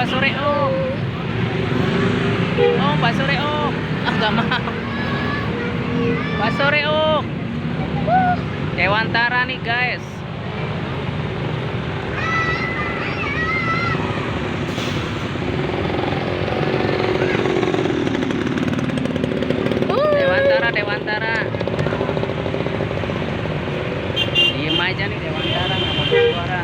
sore om. Om, Pak sore om. Ah, nggak mau. Pak sore om. Dewantara nih guys. Dewantara, Dewantara. Diem aja nih Dewantara, nggak mau suara.